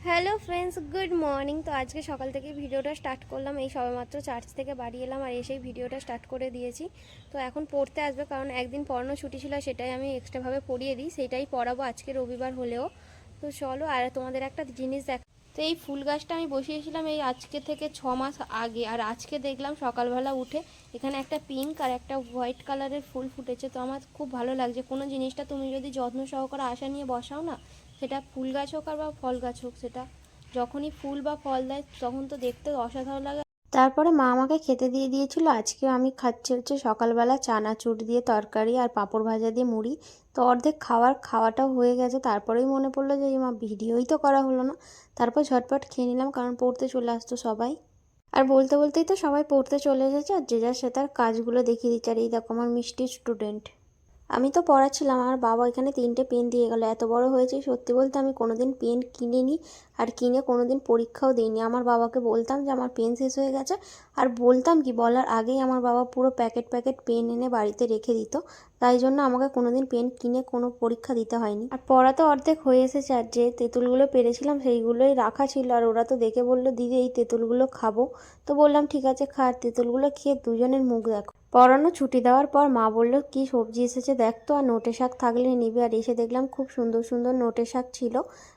Hello friends, good morning. তো আজকে সকাল থেকে ভিডিওটা স্টার্ট করলাম। এই সবেমাত্র চার্চ থেকে বাড়ি এলাম আর এসেই ভিডিওটা স্টার্ট করে দিয়েছি। তো এখন পড়তে আসবে, কারণ একদিন পড়ানো ছুটি ছিল, সেটাই আমি এক্সট্রাভাবে পড়িয়ে দিই, সেটাই পড়াবো আজকে রবিবার হলেও। তো চলো, আর তোমাদের একটা জিনিস দেখ। তো এই ফুল গাছটা আমি বসিয়েছিলাম এই আজকে থেকে 6 মাস আগে, আর আজকে দেখলাম সকালবেলা উঠে এখানে একটা পিঙ্ক আর একটা হোয়াইট কালারের ফুল ফুটেছে। তো আমার খুব ভালো লাগছে। কোনো জিনিসটা তুমি যদি যত্ন সহকারে আশা নিয়ে বসাও না, সেটা ফুল গাছ হোক আর বা ফল গাছ হোক, সেটা যখনই ফুল বা ফল দেয় তখন তো দেখতে অসাধারণ লাগে। তারপরে মা আমাকে খেতে দিয়ে দিয়েছিল। আজকে আমি খাচ্ছি হচ্ছে সকালবেলা চানাচুর দিয়ে তরকারি আর পাঁপড় ভাজা দিয়ে মুড়ি। তো অর্ধেক খাওয়াটাও হয়ে গেছে। তারপরেই মনে পড়লো যে মা ভিডিওই তো করা হলো না। তারপর ঝটপট খেয়ে নিলাম, কারণ পড়তে চলে আসতো সবাই। আর বলতে বলতেই তো সবাই পড়তে চলে এসেছে, আর যে যার সে তার কাজগুলো দেখিয়ে দিচ্ছে। আর এই দেখো আমার মিষ্টি স্টুডেন্ট। আমি তো পড়াচ্ছিলাম, আমার বাবা এখানে 3টে পেন দিয়ে গেল। এত বড় হয়েছে, সত্যি বলতে আমি কোনোদিন পেন কিনিনি, আর কিনে কোনোদিন পরীক্ষাও দিইনি। আমার বাবাকে বলতাম যে আমার পেন শেষ হয়ে গেছে, আর বলতাম কি, বলার আগেই আমার বাবা পুরো প্যাকেট প্যাকেট পেন এনে বাড়িতে রেখে দিত। তাই জন্য আমাকে কোনোদিন পেন কিনে কোনো পরীক্ষা দিতে হয়নি। আর পড়া তো অর্ধেক হয়ে এসেছে, আর যে তেঁতুলগুলো পেরেছিলাম সেইগুলোই রাখা ছিল। আর ওরা তো দেখে বললো, দিদি এই তেঁতুলগুলো খাবো। তো বললাম ঠিক আছে খা। তেঁতুলগুলো খেয়ে দুজনের মুখ দেখো। পড়ানো ছুটি দেওয়ার পর মা বলল, কি সবজি এসেছে দেখ তো, আর নোটে শাক থাকলে নিবি। আর এসে দেখলাম খুব সুন্দর সুন্দর নোটে শাক ছিল,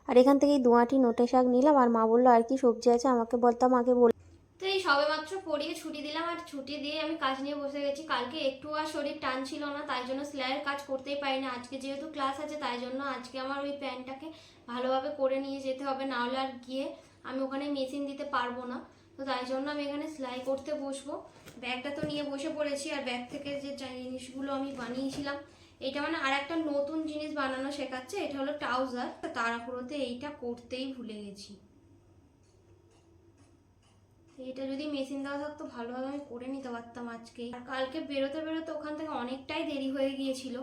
আর এখান থেকে 2 আঁটি নোটে শাক নিলাম। আর মা বললো, আর কি সবজি আছে আমাকে বলতাম আগে বল। তো এই সবে মাত্র পড়িয়ে ছুটি দিলাম, আর ছুটি দিয়ে আমি কাজ নিয়ে বসে গেছি। কালকে একটু আর শরীর টান ছিল না, তাই জন্য সেলাইয়ের কাজ করতেই পারি না। আজকে যেহেতু ক্লাস আছে, তাই জন্য আজকে আমার ওই প্যান্টটাকে ভালোভাবে করে নিয়ে যেতে হবে, নাহলে আর গিয়ে আমি ওখানে মেশিন দিতে পারবো না। তো তাই জন্য আমি এখানে সেলাই করতে বসবো। ব্যাগটা তো নিয়ে বসে পড়েছি, আর ব্যাগ থেকে যে জিনিসগুলো আমি বানিয়েছিলাম, এটা মানে আর একটা নতুন জিনিস বানানো শেখাচ্ছে। এটা হলো ট্রাউজার। তাড়াহুড়োতে এইটা করতেই ভুলে গেছি। এটা যদি মেশিন দেওয়া থাকতো ভালোভাবে আমি করে নিতে পারতাম আজকেই। আর কালকে বেরোতে বেরোতে ওখান থেকে অনেকটাই দেরি হয়ে গিয়েছিল,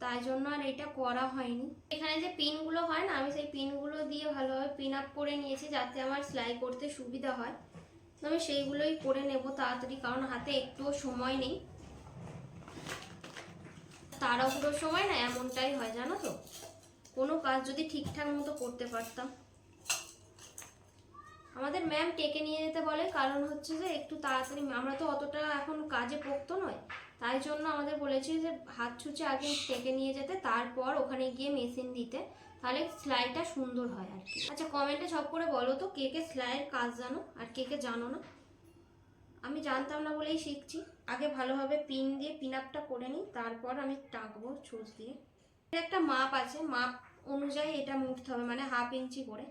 তাই জন্য আর এটা করা হয়নি। এখানে যে পিনগুলো হয় না, আমি সেই পিনগুলো দিয়ে ভালোভাবে পিন আপ করে নিয়েছি, যাতে আমার সেলাই করতে সুবিধা হয়। তো আমি সেইগুলোই করে নেব তাড়াতাড়ি, কারণ হাতে একটুও সময় নেই। তাড়াহুড়োর সময় না এমনটাই হয়, জানো তো। কোনো কাজ যদি ঠিকঠাক মতো করতে পারতাম। আমাদের ম্যাম টেকে নিয়ে যেতে বলে, কারণ হচ্ছে যে একটু তাড়াতাড়ি, আমরা তো অতটা এখন কাজে পোক্ত নয়, তাই জন্য আমাদের বলেছে যে হাত ছুঁচে আগে টেকে নিয়ে যেতে, তারপর ওখানে গিয়ে মেশিন দিতে, তাহলে সেলাইটা সুন্দর হয় আর কি। আচ্ছা, কমেন্টে সব করে বলো তো কে কে সেলাইয়ের কাজ জানো আর কে কে জানো না। আমি জানতাম না বলেই শিখছি। আগে ভালোভাবে পিন দিয়ে পিন আপটা করে নিই, তারপর আমি টাকবো ছুঁচ দিয়ে। এর একটা মাপ আছে, মাপ অনুযায়ী এটা মুড়তে হবে, মানে 1/2 ইঞ্চি করে।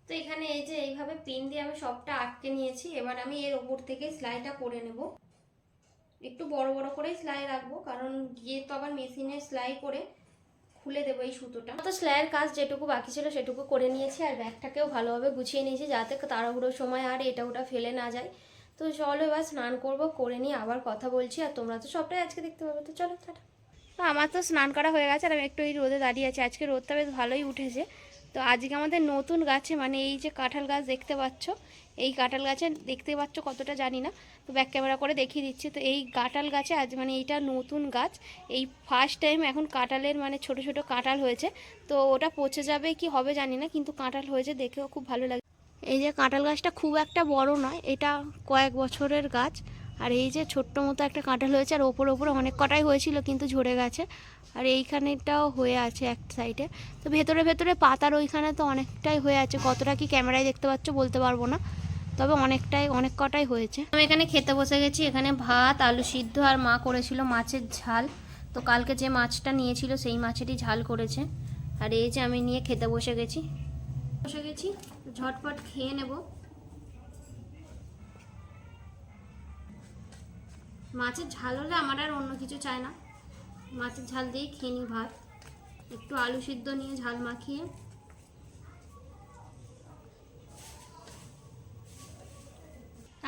তো এখানে এই যে এইভাবে পিন দিয়ে আমি সবটা আটকে নিয়েছি। এবার আমি এর ওপর থেকে সেলাইটা করে নেব। একটু বড় বড় করেই সেলাই রাখবো, কারণ গিয়ে তো আবার মেশিনে সেলাই করে খুলে দেবো এই সুতোটা। তো সেলাইয়ের কাজ যেটুকু বাকি ছিল সেটুকু করে নিয়েছি, আর ব্যাগটাকেও ভালোভাবে গুছিয়ে নিয়েছি, যাতে তাড়াহুড়োর সময় আর এটা ওটা ফেলে না যায়। তো চলো এবার স্নান করব, করে নিয়ে আবার কথা বলছি। আর তোমরা তো সবটাই আজকে দেখতে পাবে। তো চলো টাটা। তো আমার তো স্নান করা হয়ে গেছে, আর আমি একটু এই রোদে দাঁড়িয়ে আছি। আজকে রোদটা বেশ ভালোই উঠেছে। তো আজকে আমাদের নতুন গাছে, মানে এই যে কাঁঠাল গাছ দেখতে পাচ্ছ, এই কাঁঠাল গাছে দেখতে পাচ্ছ কতটা জানি না, তো ব্যাক ক্যামেরা করে দেখিয়ে দিচ্ছি। তো এই কাঁঠাল গাছে আজ, মানে এইটা নতুন গাছ, এই ফার্স্ট টাইম এখন কাঁঠালের মানে ছোট ছোট কাঁঠাল হয়েছে। তো ওটা পচে যাবে কি হবে জানি না, কিন্তু কাঁঠাল হয়েছে, দেখেও খুব ভালো লাগে। এই যে কাঁঠাল গাছটা খুব একটা বড় নয়, এটা কয়েক বছরের গাছ। আর এই যে ছোট্ট মতো একটা কাঁঠাল হয়েছে, আর ওপরে ওপরে অনেক কটাই হয়েছিল কিন্তু ঝরে গেছে। আর এইখানেটাও হয়ে আছে এক সাইডে। তো ভেতরে ভেতরে পাতার ওইখানে তো অনেকটাই হয়ে আছে, কতটা কি ক্যামেরায় দেখতে পাচ্ছ বলতে পারবো না, তবে অনেক কটাই হয়েছে। আমি এখানে খেতে বসে গেছি। এখানে ভাত, আলু সিদ্ধ, আর মা করেছিল মাছের ঝাল। তো কালকে যে মাছটা নিয়েছিল সেই মাছেরই ঝাল করেছে। আর এই যে আমি নিয়ে খেতে বসে গেছি। ঝটপট খেয়ে নেব। মাছের ঝাল হলে আমার আর অন্য কিছু চাই না, মাছের ঝাল দিয়েই খেয়ে নিই ভাত। একটু আলু সিদ্ধ নিয়ে ঝাল মাখিয়ে।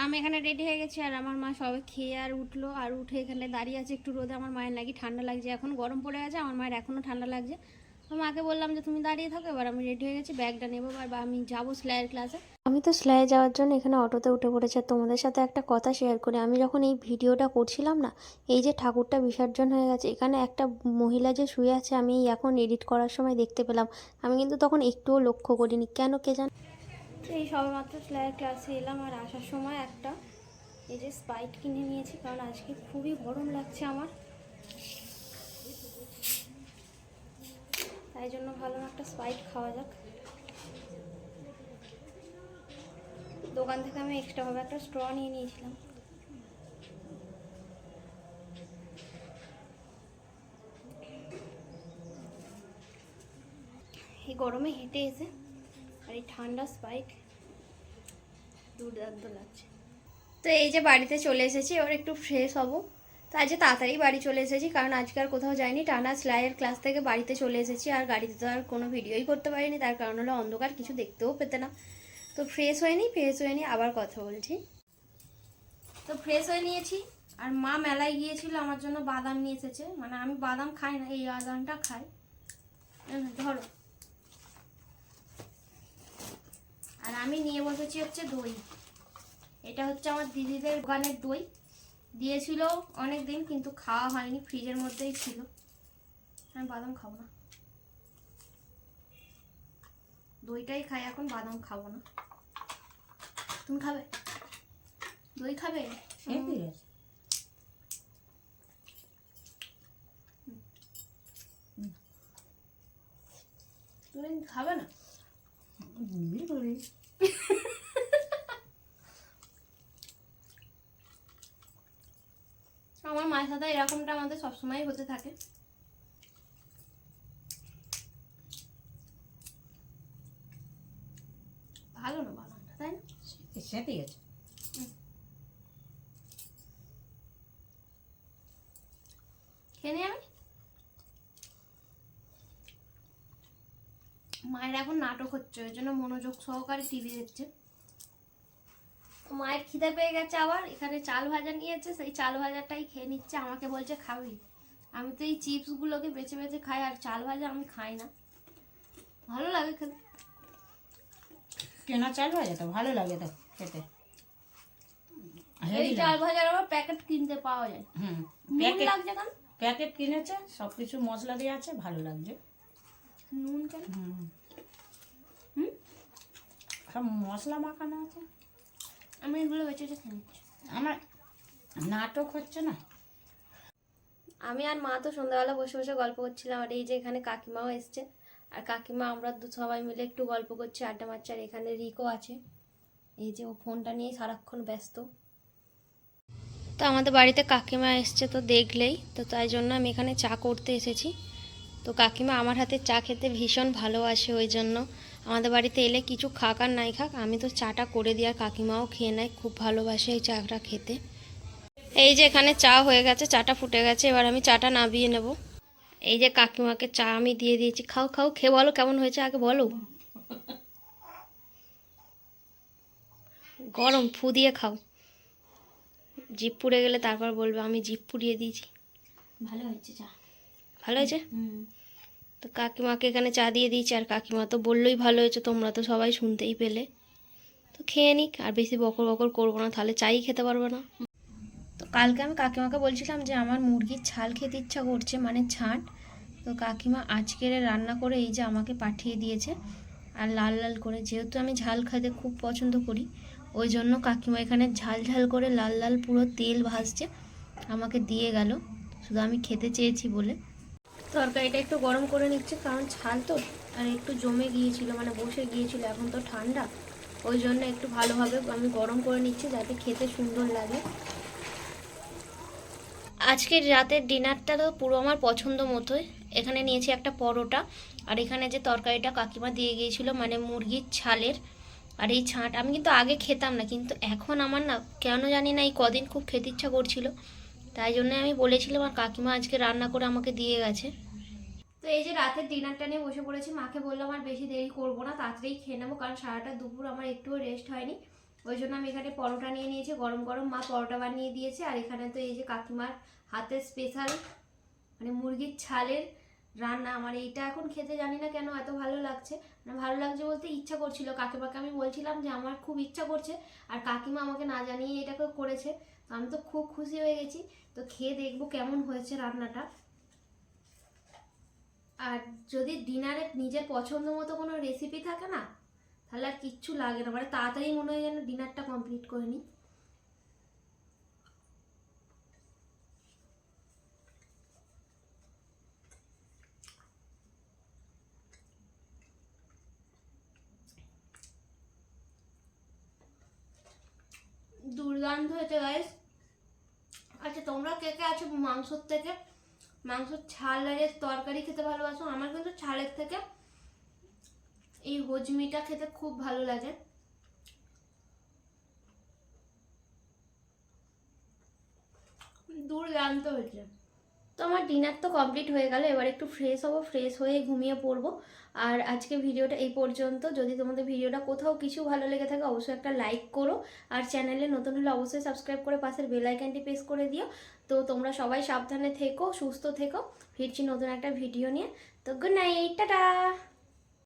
আমি এখানে রেডি হয়ে গেছি, আর আমার মা সবে খেয়ে আর উঠলো, আর উঠে এখানে দাঁড়িয়ে আছে একটু রোদে। আমার মায়ের নাকি ঠান্ডা লাগছে, এখন গরম পড়ে গেছে, আমার মায়ের এখনও ঠান্ডা লাগছে। তো মাকে বললাম যে তুমি দাঁড়িয়ে থাকো, এবার আমি রেডি হয়ে গেছি, ব্যাগটা নেবো বা আমি যাবো সেলাইয়ের ক্লাসে। আমি তো সেলাই যাওয়ার জন্য এখানে অটোতে উঠে পড়েছি। আর তোমাদের সাথে একটা কথা শেয়ার করি, আমি যখন এই ভিডিওটা করছিলাম না, এই যে ঠাকুরটা বিসর্জন হয়ে গেছে, এখানে একটা মহিলা যে শুয়ে আছে আমি এখন এডিট করার সময় দেখতে পেলাম। আমি কিন্তু তখন একটুও লক্ষ্য করিনি, কেন কে জানে। এই সবেমাত্র সেলাইয়ের ক্লাসে এলাম, আর আসার সময় একটা এই যে স্প্রাইট কিনে নিয়েছি, কারণ আজকে খুবই গরম লাগছে আমার, তাই জন্য ভাবলাম একটা স্প্রাইট খাওয়া যাক। দোকান থেকে আমি এক্সট্রাভাবে একটা স্ট্র নিয়ে নিয়েছিলাম। এই গরমে হেঁটে এসে আর এই ঠান্ডা স্প্রাইট দুর্দান্ত লাগছে। তো এই যে বাড়িতে চলে এসেছি, এবার একটু ফ্রেশ হব। তো আজকে তাড়াতাড়ি বাড়ি চলে এসেছি, কারণ আজকে আর কোথাও যাইনি, টানা সেলাইয়ের ক্লাস থেকে বাড়িতে চলে এসেছি। আর গাড়িতে তো আর কোনো ভিডিওই করতে পারিনি, তার কারণ হলো অন্ধকার, কিছু দেখতেও পেতে না। তো ফ্রেশ হয়ে নিই, আবার কথা বলছি। তো ফ্রেশ হয়ে নিয়েছি, আর মা মেলায় গিয়েছিল, আমার জন্য বাদাম নিয়ে এসেছে। মানে আমি বাদাম খাই না, এই বাদামটা খাই। ধরো। আর আমি নিয়ে বসেছি হচ্ছে দই। এটা হচ্ছে আমার দিদিদের দোকানের দই, দিয়েছিল অনেক দিন, কিন্তু খাওয়া হয়নি, ফ্রিজের মধ্যেই ছিল। আমি বাদাম খাবো না, দইটাই খাই এখন, বাদাম খাবো না। তুমি খাবে দই? খাবে? তুমি খাবে না? আমার মায়ের সাথে এরকমটা আমাদের সবসময় হতে থাকে। ভালো না বাদামটা, তাই না? সেটাই আছে। খেয়ে নি আমি। মায়ের এখন নাটক হচ্ছে, ওই জন্য মনোযোগ সহকারে টিভি দেখছে। মায়ের খিদে পেয়ে গেছে, আবার এখানে চাল ভাজা নিয়েছে, সেই চাল ভাজাটাই খেয়ে নিচ্ছে। আমাকে বলছে খাবি? আমি তো এই চিপসগুলোকে বেছে বেছে খাই, আর চাল ভাজা আমি খাই না, ভালো লাগে খেতে। কেনা চাল ভাজা তো ভালো লাগে তো খেতে। এই চাল ভাজার আবার প্যাকেট কিনতে পাওয়া যায়। নুন লাগছে কেন? প্যাকেট কিনেছে, সবকিছু মশলা দিয়ে আছে, ভালো লাগছে। নুন কেন? সব মশলা মাখানো আছে। আমি এগুলো বেছে বেছে খেয়ে নিচ্ছি। আমার নাটক হচ্ছে না। আমি আর মা তো সন্ধ্যাবেলা বসে বসে গল্প করছিলাম, আর এই যে এখানে কাকিমাও এসছে, আর কাকিমা আমরা সবাই মিলে একটু গল্প করছি, আড্ডা মারছি। আর এখানে রিকো আছে, এই যে ও ফোনটা নিয়ে সারাক্ষণ ব্যস্ত। তো আমাদের বাড়িতে কাকিমা এসছে, তো দেখলেই তো, তাই জন্য আমি এখানে চা করতে এসেছি। তো কাকিমা আমার হাতে চা খেতে ভীষণ ভালোবাসে, ওই জন্য আমাদের বাড়িতে এলে কিছু খাক আর নাই খাক, আমি তো চাটা করে দিই, আর কাকিমাও খেয়ে নেয়, খুব ভালোবাসে এই চাটা খেতে। এই যে এখানে চা হয়ে গেছে, চাটা ফুটে গেছে, এবার আমি চাটা নামিয়ে নেব। এই যে কাকিমাকে চা আমি দিয়ে দিয়েছি, খাও খাও, খেয়ে বলো কেমন হয়েছে, আগে বলো। গরম, ফু দিয়ে খাও, জিভ পুড়ে গেলে তারপর বলবে আমি জিভ পুড়িয়ে দিয়েছি। ভালো হয়েছে চা। ভালো হয়েছে? তো কাকিমাকে এখানে চা দিয়ে দিয়েছি, আর কাকিমা তো বললোই ভালো হয়েছে, তোমরা তো সবাই শুনতেই পেলে। তো খেয়ে নিক, আর বেশি বকর বকর করবো না, তাহলে চাই খেতে পারবো না। তো কালকে আমি কাকিমাকে বলছিলাম যে আমার মুরগির ছাল খেতে ইচ্ছা করছে, মানে ছাঁট। তো কাকিমা আজকের রান্না করে এই যে আমাকে পাঠিয়ে দিয়েছে, আর লাল লাল করে, যেহেতু আমি ঝাল খেতে খুব পছন্দ করি, ওই জন্য কাকিমা এখানে ঝাল ঝাল করে লাল লাল পুরো তেল ভাজছে, আমাকে দিয়ে গেল, শুধু আমি খেতে চেয়েছি বলে। তরকারিটা একটু গরম করে নিচ্ছে, কারণ ছাল তো, আর একটু জমে গিয়েছিল, মানে বসে গিয়েছিল, এখন তো ঠান্ডা, ওই জন্য একটু ভালোভাবে আমি গরম করে নিচ্ছি, যাতে খেতে সুন্দর লাগে। আজকের রাতের ডিনারটা তো পুরো আমার পছন্দ মতোই। এখানে নিয়েছি একটা পরোটা, আর এখানে যে তরকারিটা কাকিমা দিয়ে গিয়েছিল, মানে মুরগির ছালের, আর এই ছাঁট আমি কিন্তু আগে খেতাম না, কিন্তু এখন আমার না কেন জানি না এই কদিন খুব খেতে ইচ্ছা করছিল, তাই জন্য আমি বলেছিলাম, আর কাকিমা আজকে রান্না করে আমাকে দিয়ে গেছে। তো এই যে রাতের ডিনারটা নিয়ে বসে পড়েছি, মাকে বললাম আর বেশি দেরি করবো না, তাড়াতাড়ি খেয়ে নেবো, কারণ সারাটা দুপুর আমার একটুও রেস্ট হয়নি। ওই জন্য আমি এখানে পরোটা নিয়ে নিয়েছি, গরম গরম মা পরোটা বানিয়ে দিয়েছে, আর এখানে তো এই যে কাকিমার হাতের স্পেশাল, মানে মুরগির ছালের রান্না। আমার এইটা এখন খেতে জানি না কেন এত ভালো লাগছে, মানে ভালো লাগছে বলতে ইচ্ছা করছিল, কাকিমাকে আমি বলছিলাম যে আমার খুব ইচ্ছা করছে, আর কাকিমা আমাকে না জানিয়ে এটাকে করেছে, তো আমি তো খুব খুশি হয়ে গেছি। তো খেয়ে দেখবো কেমন হয়েছে রান্নাটা। আর যদি ডিনারে নিজের পছন্দ মতো কোনো রেসিপি থাকে না, তাহলে আর কিচ্ছু লাগে না, মানে তাড়াতাড়ি মনে হয় যেন ডিনারটা কমপ্লিট করে নিই। দুর্দান্ত হয়েছে গাইস। আচ্ছা, তোমরা কে কে আছো মাংসর থেকে মাংসর ছালের তরকারি খেতে ভালোবাসো? আমার কিন্তু ছালের থেকে এই হজমিটা খেতে খুব ভালো লাগে। দুর্দান্ত হয়েছে। তো আমার ডিনার তো কমপ্লিট হয়ে গেল, এবার একটু ফ্রেশ হবো, ফ্রেশ হয়ে ঘুমিয়ে পড়বো। আর আজকে ভিডিওটা এই পর্যন্ত। যদি তোমাদের ভিডিওটা কোথাও কিছু ভালো লেগে থাকে অবশ্যই একটা লাইক করো, আর চ্যানেলে নতুন হলে অবশ্যই সাবস্ক্রাইব করে পাশের বেল আইকনটি প্রেস করে দিও। তো তোমরা সবাই সাবধানে থেকো, সুস্থ থেকো, ফিরছি নতুন একটা ভিডিও নিয়ে। তো গুড নাইট, টাটা।